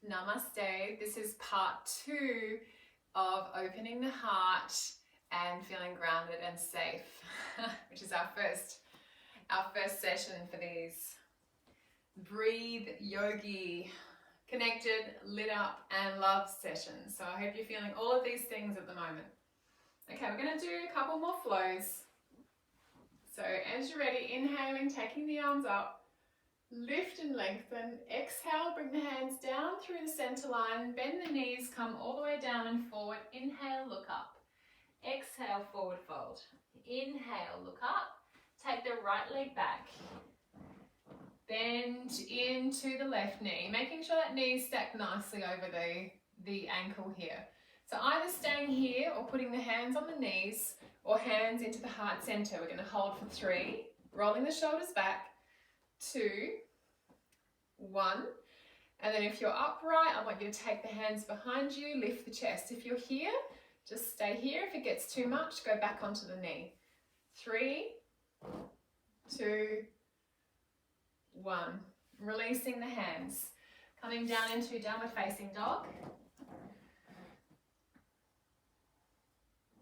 Namaste. This is part 2 of opening the heart and feeling grounded and safe, which is our first session for these breathe, yogi, connected, lit up and love sessions. So I hope you're feeling all of these things at the moment. Okay, we're going to do a couple more flows. So as you're ready, inhaling, taking the arms up, lift and lengthen. Exhale, bring the hands down through the center line, bend the knees, come all the way down and forward. Inhale, look up. Exhale, forward fold. Inhale, look up. Take the right leg back. Bend into the left knee, making sure that knee is stacked nicely over the ankle here. So either staying here or putting the hands on the knees or hands into the heart center. We're going to hold for 3, rolling the shoulders back, 2, 1. And then if you're upright, I want you to take the hands behind you, lift the chest. If you're here, just stay here. If it gets too much, go back onto the knee. 3, 2, 1. Releasing the hands. Coming down into downward facing dog.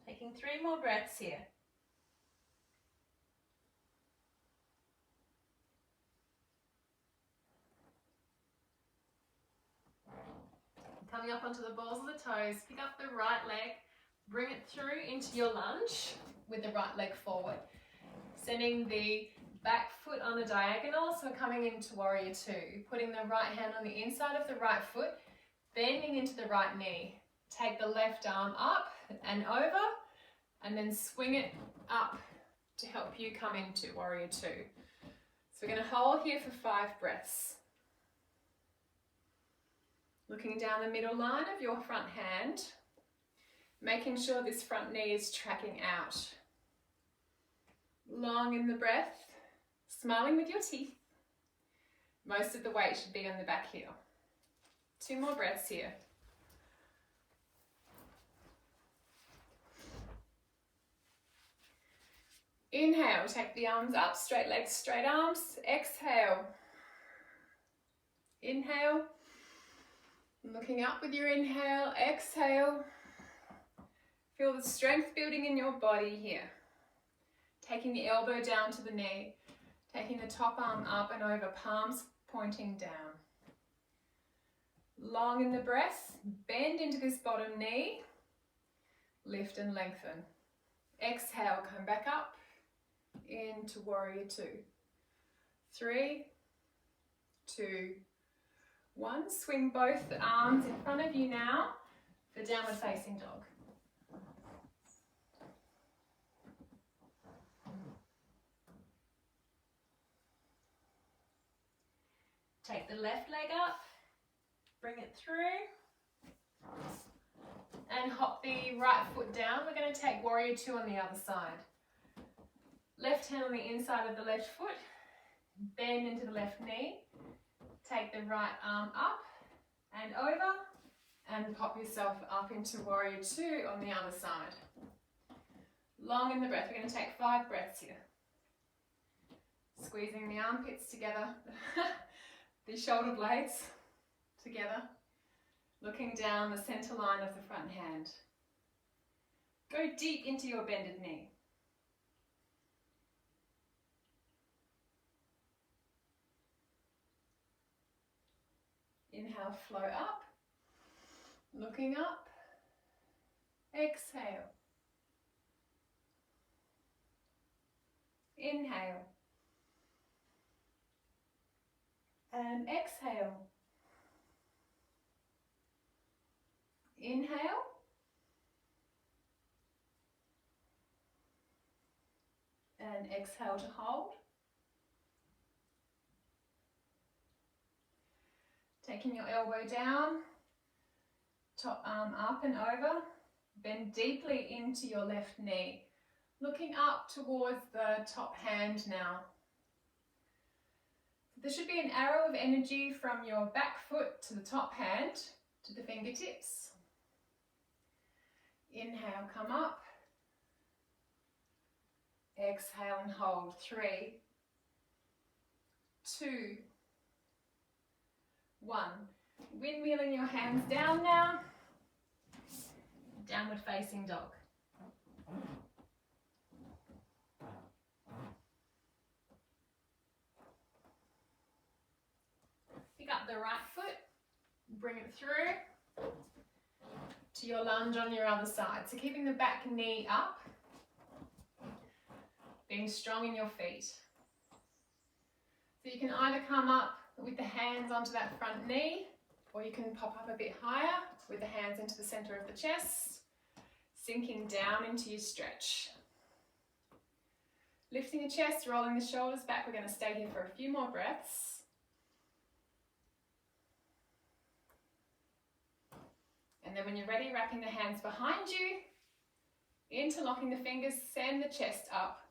Taking 3 more breaths here. Coming up onto the balls of the toes, pick up the right leg, bring it through into your lunge with the right leg forward. Sending the back foot on the diagonal, so coming into warrior 2. Putting the right hand on the inside of the right foot, bending into the right knee. Take the left arm up and over, and then swing it up to help you come into warrior 2. So we're going to hold here for 5 breaths. Looking down the middle line of your front hand, making sure this front knee is tracking out. Long in the breath, smiling with your teeth. Most of the weight should be on the back heel. 2 more breaths here. Inhale, take the arms up, straight legs, straight arms. Exhale. Inhale. Looking up with your inhale, exhale. Feel the strength building in your body here. Taking the elbow down to the knee. Taking the top arm up and over, palms pointing down. Long in the breath, bend into this bottom knee. Lift and lengthen. Exhale, come back up into warrior 2. 3, 2, 1. Swing both arms in front of you now for downward facing dog. Take the left leg up, bring it through, and hop the right foot down. We're going to take warrior 2 on the other side. Left hand on the inside of the left foot, bend into the left knee. Take the right arm up and over and pop yourself up into warrior 2 on the other side. Long in the breath. We're going to take 5 breaths here. Squeezing the armpits together, the shoulder blades together. Looking down the center line of the front hand. Go deep into your bended knee. Inhale, flow up, looking up, exhale, inhale, and exhale, inhale, and exhale to hold. Taking your elbow down, top arm up and over, bend deeply into your left knee. Looking up towards the top hand now. There should be an arrow of energy from your back foot to the top hand to the fingertips. Inhale, come up. Exhale and hold. 3, 2, 1. Windmilling your hands down now. Downward facing dog. Pick up the right foot, bring it through to your lunge on your other side. So keeping the back knee up, being strong in your feet. So you can either come up with the hands onto that front knee, or you can pop up a bit higher with the hands into the center of the chest, sinking down into your stretch. Lifting the chest, rolling the shoulders back. We're going to stay here for a few more breaths. And then when you're ready, wrapping the hands behind you, interlocking the fingers, send the chest up,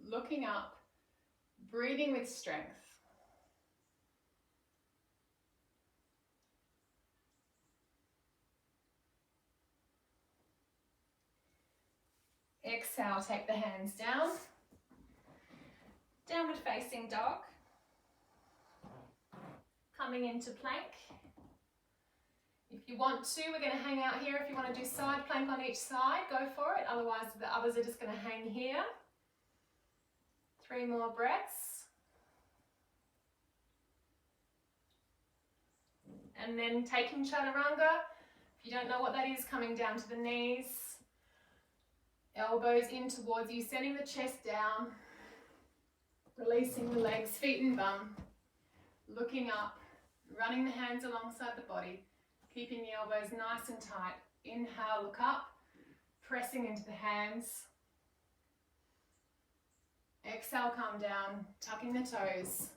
looking up, breathing with strength. Exhale, take the hands down. Downward facing dog. Coming into plank. If you want to, we're going to hang out here. If you want to do side plank on each side, go for it. Otherwise, the others are just going to hang here. 3 more breaths. And then taking chaturanga. If you don't know what that is, coming down to the knees. Elbows in towards you, sending the chest down. Releasing the legs, feet and bum. Looking up, running the hands alongside the body. Keeping the elbows nice and tight. Inhale, look up, pressing into the hands. Exhale, come down, tucking the toes.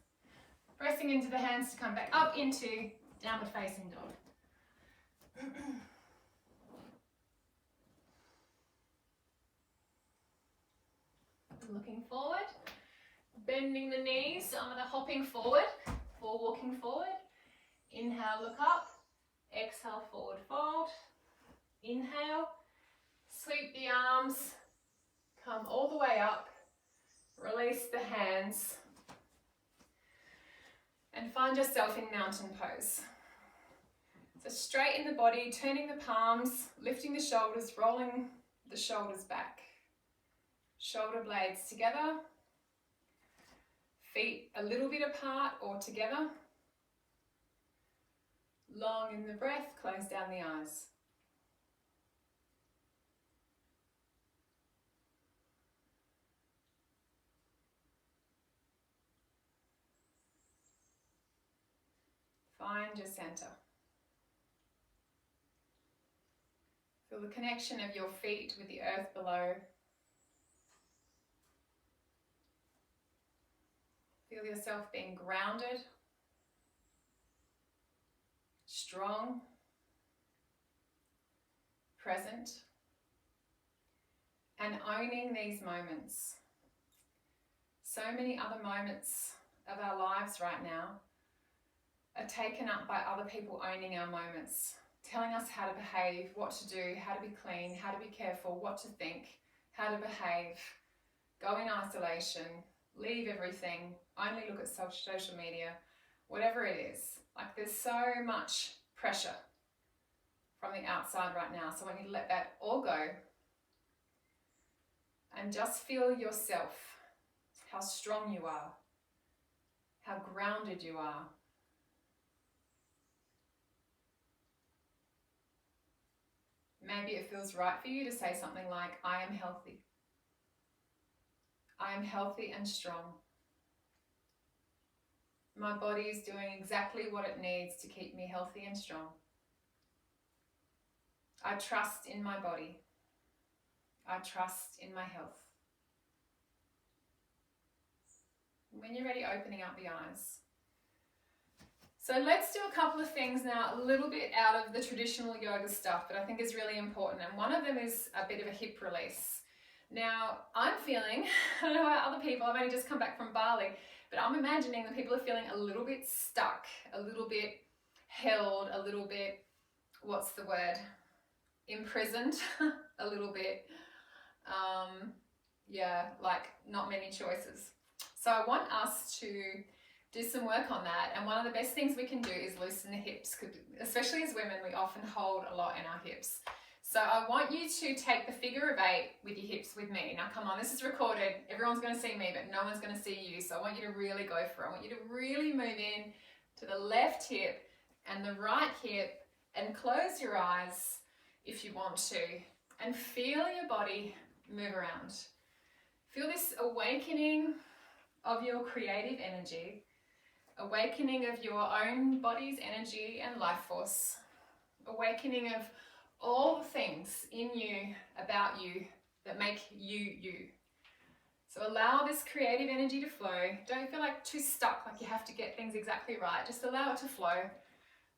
Pressing into the hands to come back up into downward facing dog. Looking forward, bending the knees, some of the hopping forward, or walking forward. Inhale, look up. Exhale, forward fold. Inhale, sweep the arms, come all the way up, release the hands, and find yourself in mountain pose. So straighten the body, turning the palms, lifting the shoulders, rolling the shoulders back. Shoulder blades together, feet a little bit apart or together. Long in the breath, close down the eyes. Find your center. Feel the connection of your feet with the earth below. Feel yourself being grounded, strong, present, and owning these moments. So many other moments of our lives right now are taken up by other people owning our moments, telling us how to behave, what to do, how to be clean, how to be careful, what to think, how to behave, go in isolation, leave everything, only look at social media, whatever it is. Like there's so much pressure from the outside right now. So I want you to let that all go and just feel yourself, how strong you are, how grounded you are. Maybe it feels right for you to say something like, I am healthy. I am healthy and strong. My body is doing exactly what it needs to keep me healthy and strong. I trust in my body. I trust in my health. When you're ready, opening up the eyes. So let's do a couple of things now, a little bit out of the traditional yoga stuff, but I think is really important. And one of them is a bit of a hip release. Now, I'm feeling, I don't know about other people, I've only just come back from Bali, but I'm imagining that people are feeling a little bit stuck, a little bit held, a little bit, what's the word, imprisoned, a little bit, yeah, like not many choices. So I want us to do some work on that. And one of the best things we can do is loosen the hips, especially as women, we often hold a lot in our hips. So I want you to take the figure of 8 with your hips with me. Now come on, this is recorded. Everyone's going to see me, but no one's going to see you. So I want you to really go for it. I want you to really move in to the left hip and the right hip and close your eyes if you want to and feel your body move around. Feel this awakening of your creative energy, awakening of your own body's energy and life force, awakening of all the things in you, about you, that make you, you. So allow this creative energy to flow. Don't feel like too stuck, like you have to get things exactly right. Just allow it to flow.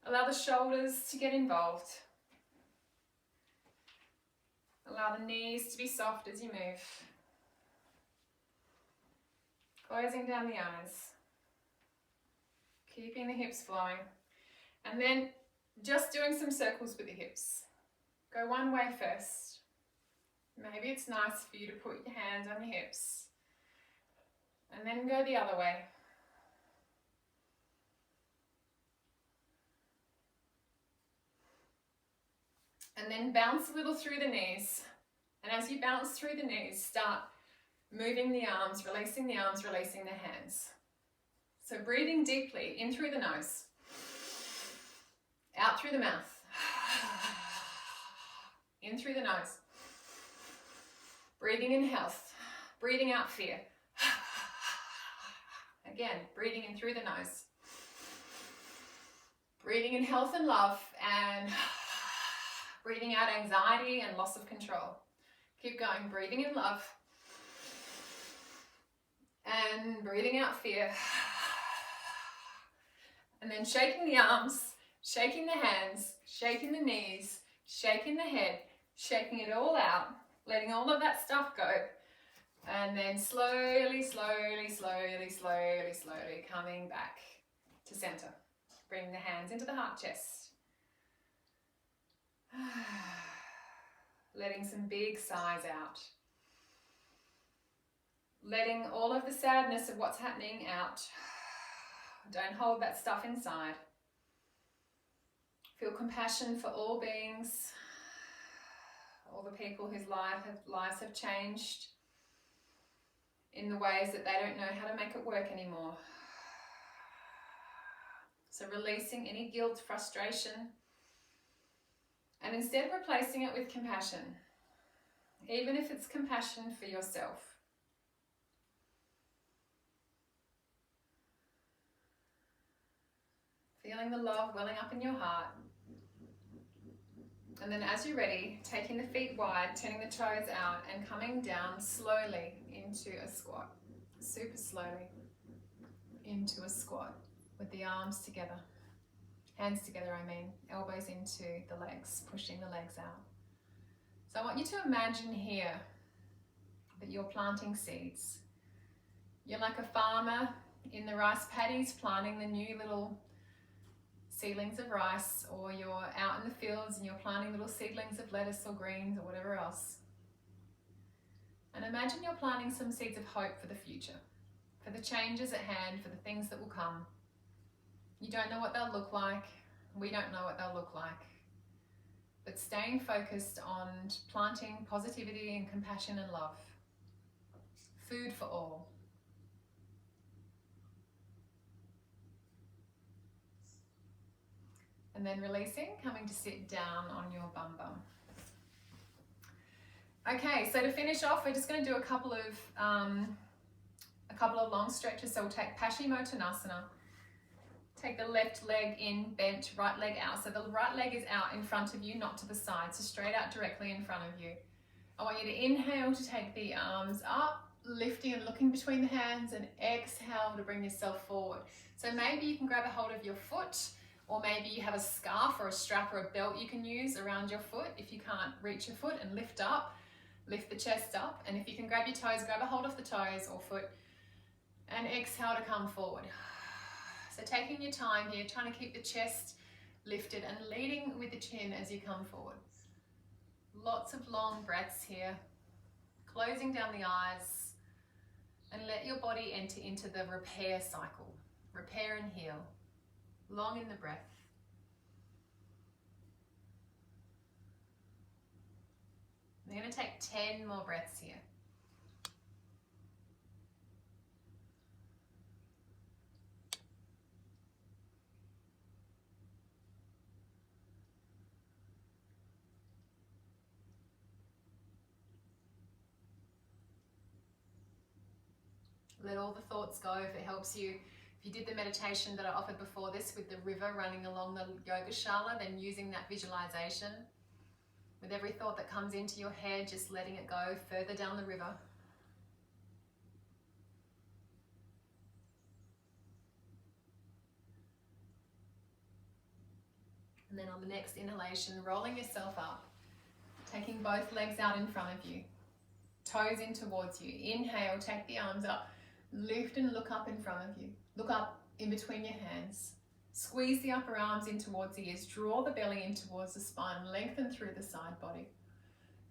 Allow the shoulders to get involved. Allow the knees to be soft as you move. Closing down the eyes. Keeping the hips flowing. And then just doing some circles with the hips. Go one way first. Maybe it's nice for you to put your hands on your hips. And then go the other way. And then bounce a little through the knees. And as you bounce through the knees, start moving the arms, releasing the hands. So breathing deeply in through the nose, out through the mouth. In through the nose. Breathing in health. Breathing out fear. Again, breathing in through the nose. Breathing in health and love, and breathing out anxiety and loss of control. Keep going. Breathing in love. And breathing out fear. And then shaking the arms, shaking the hands, shaking the knees, shaking the head, shaking it all out, letting all of that stuff go, and then slowly, slowly, slowly, slowly, slowly coming back to center. Bring the hands into the heart chest. Letting some big sighs out. Letting all of the sadness of what's happening out. Don't hold that stuff inside. Feel compassion for all beings, all the people whose lives have changed in the ways that they don't know how to make it work anymore. So releasing any guilt, frustration, and instead replacing it with compassion, even if it's compassion for yourself. Feeling the love welling up in your heart. And then as you're ready, taking the feet wide, turning the toes out and coming down slowly into a squat. Super slowly into a squat with the arms together. Hands together, I mean. Elbows into the legs, pushing the legs out. So I want you to imagine here that you're planting seeds. You're like a farmer in the rice paddies planting the new little seedlings of rice, or you're out in the fields and you're planting little seedlings of lettuce or greens or whatever else. And imagine you're planting some seeds of hope for the future, for the changes at hand, for the things that will come. You don't know what they'll look like. We don't know what they'll look like. But staying focused on planting positivity and compassion and love. Food for all. And then releasing, coming to sit down on your bum bum. Okay, so to finish off, we're just going to do a couple of long stretches. So we'll take Paschimottanasana. Take the left leg in, bent, right leg out. So the right leg is out in front of you, not to the side. So straight out directly in front of you. I want you to inhale to take the arms up, lifting and looking between the hands, and exhale to bring yourself forward. So maybe you can grab a hold of your foot, or maybe you have a scarf or a strap or a belt you can use around your foot if you can't reach your foot, and lift up, lift the chest up. And if you can grab your toes, grab a hold of the toes or foot, and exhale to come forward. So taking your time here, trying to keep the chest lifted and leading with the chin as you come forward. Lots of long breaths here. Closing down the eyes and let your body enter into the repair cycle. repair and heal. Long in the breath. We're going to take 10 more breaths here. Let all the thoughts go if it helps you. If you did the meditation that I offered before this with the river running along the yoga shala, then using that visualization, with every thought that comes into your head, just letting it go further down the river. And then on the next inhalation, rolling yourself up, taking both legs out in front of you, toes in towards you. Inhale, take the arms up, lift and look up in front of you. Look up in between your hands. Squeeze the upper arms in towards the ears. Draw the belly in towards the spine. Lengthen through the side body.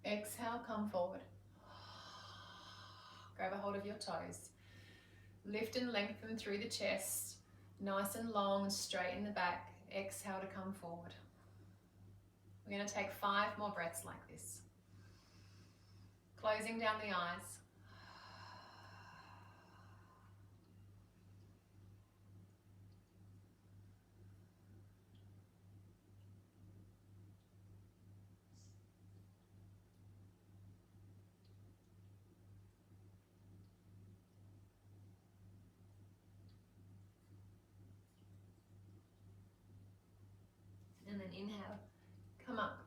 Exhale, come forward. Grab a hold of your toes. Lift and lengthen through the chest. Nice and long and straight in the back. Exhale to come forward. We're going to take 5 more breaths like this. Closing down the eyes. And then inhale, come up,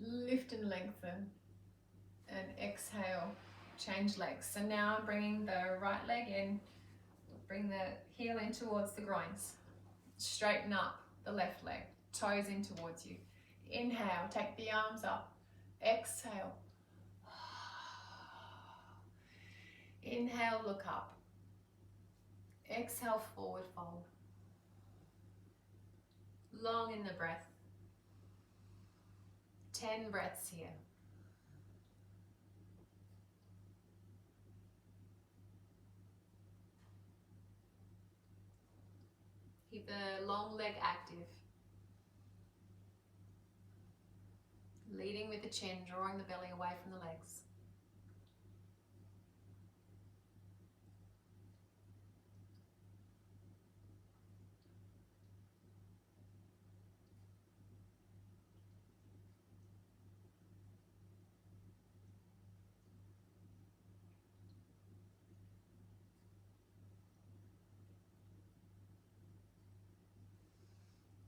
lift and lengthen, and exhale, change legs. So now I'm bringing the right leg in, bring the heel in towards the groins, straighten up the left leg, toes in towards you. Inhale, take the arms up, exhale. Inhale, look up. Exhale, forward fold. Long in the breath. 10 breaths here. Keep the long leg active. Leading with the chin, drawing the belly away from the legs.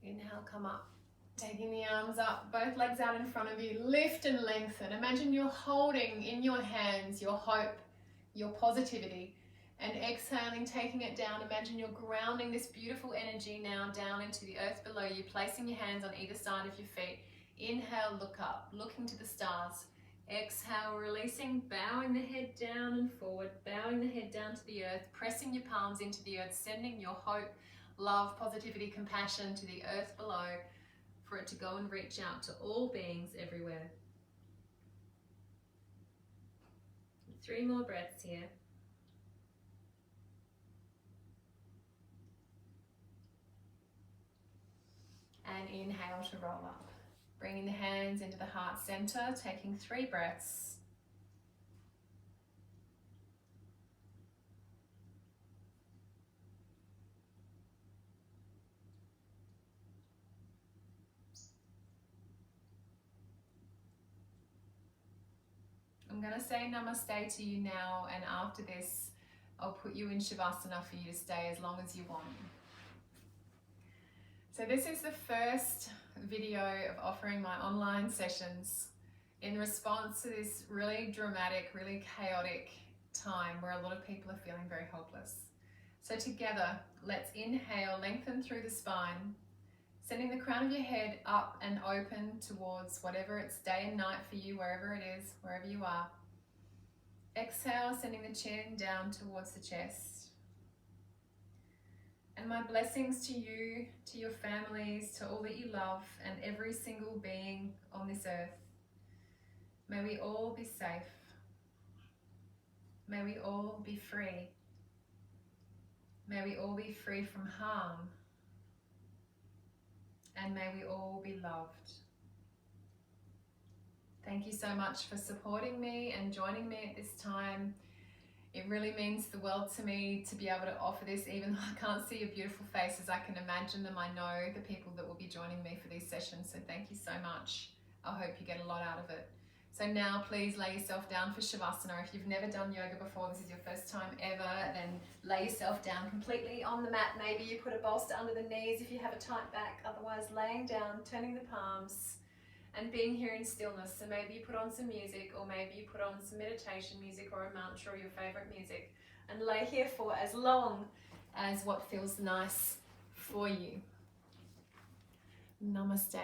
Inhale, come up. Taking the arms up, both legs out in front of you. Lift and lengthen. Imagine you're holding in your hands your hope, your positivity. And exhaling, taking it down. Imagine you're grounding this beautiful energy now down into the earth below you, placing your hands on either side of your feet. Inhale, look up, looking to the stars. Exhale, releasing, bowing the head down and forward, bowing the head down to the earth, pressing your palms into the earth, sending your hope, love, positivity, compassion to the earth below for it to go and reach out to all beings everywhere. 3 more breaths here. And inhale to roll up. Bringing the hands into the heart center, taking 3 breaths. I'm going to say namaste to you now, and after this, I'll put you in Shavasana for you to stay as long as you want. So this is the first video of offering my online sessions in response to this really dramatic, really chaotic time where a lot of people are feeling very hopeless. So together, let's inhale, lengthen through the spine, sending the crown of your head up and open towards whatever it's day and night for you, wherever it is, wherever you are. Exhale, sending the chin down towards the chest. And my blessings to you, to your families, to all that you love, and every single being on this earth. May we all be safe. May we all be free. May we all be free from harm. And may we all be loved. Thank you so much for supporting me and joining me at this time. It really means the world to me to be able to offer this, even though I can't see your beautiful faces. I can imagine them. I know the people that will be joining me for these sessions. So thank you so much. I hope you get a lot out of it. So now please lay yourself down for Shavasana. If you've never done yoga before, this is your first time ever, then lay yourself down completely on the mat. Maybe you put a bolster under the knees if you have a tight back. Otherwise, laying down, turning the palms, and being here in stillness. So maybe you put on some music, or maybe you put on some meditation music or a mantra or your favorite music, and lay here for as long as what feels nice for you. Namaste.